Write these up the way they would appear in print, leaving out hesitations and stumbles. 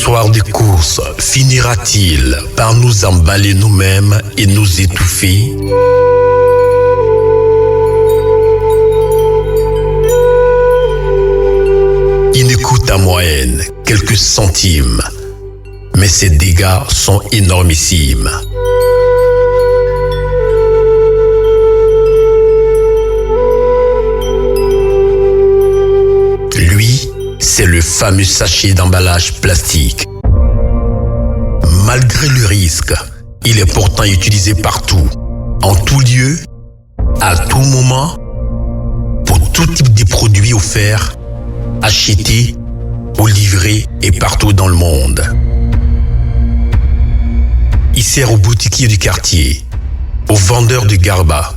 soir de course finira-t-il par nous emballer nous-mêmes et nous étouffer? Il ne coûte en moyenne quelques centimes, mais ses dégâts sont énormissimes. Lui, c'est le fameux sachet d'emballage plastique. Malgré le risque, il est pourtant utilisé partout, en tout lieu, à tout moment, pour tout type de produits offerts, achetés ou livrés et partout dans le monde. Il sert aux boutiquiers du quartier, aux vendeurs de garba.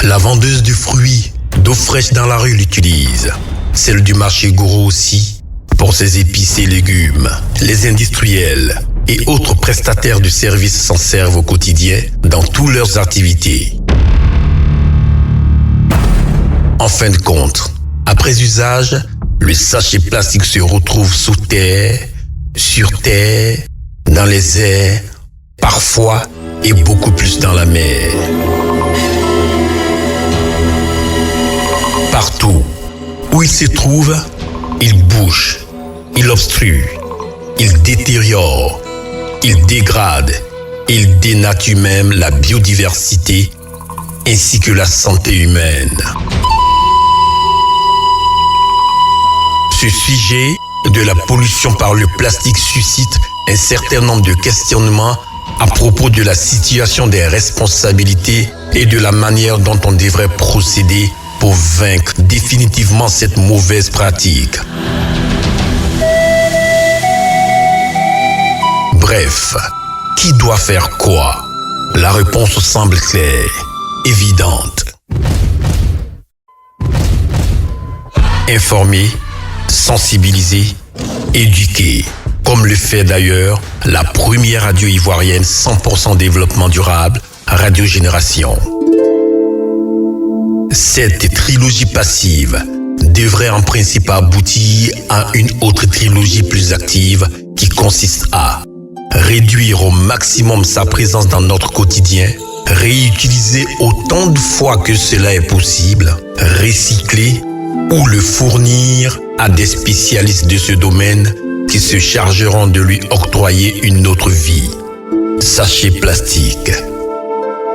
La vendeuse de fruits, d'eau fraîche dans la rue l'utilise. Celle du marché Goro aussi, pour ses épices et légumes. Les industriels et autres prestataires de services s'en servent au quotidien dans toutes leurs activités. En fin de compte, après usage, le sachet plastique se retrouve sous terre, sur terre, dans les airs, parfois et beaucoup plus dans la mer. Partout où il se trouve, il bouche, il obstrue, il détériore, il dégrade, il dénature même la biodiversité ainsi que la santé humaine. Ce sujet de la pollution par le plastique suscite un certain nombre de questionnements à propos de la situation des responsabilités et de la manière dont on devrait procéder pour vaincre définitivement cette mauvaise pratique. Bref, qui doit faire quoi? La réponse semble claire, évidente. Informer, sensibiliser, éduquer, comme le fait d'ailleurs la première radio ivoirienne 100% développement durable, Radio Génération. Cette trilogie passive devrait en principe aboutir à une autre trilogie plus active qui consiste à réduire au maximum sa présence dans notre quotidien, réutiliser autant de fois que cela est possible, recycler ou le fournir à des spécialistes de ce domaine qui se chargeront de lui octroyer une autre vie. Sachet plastique,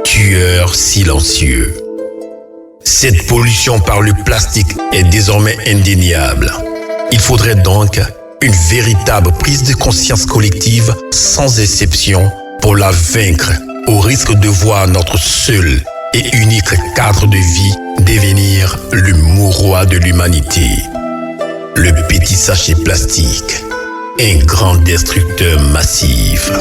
tueur silencieux. Cette pollution par le plastique est désormais indéniable. Il faudrait donc une véritable prise de conscience collective sans exception pour la vaincre, au risque de voir notre seul et unique cadre de vie devenir le mouroir de l'humanité. Le petit sachet plastique, un grand destructeur massif.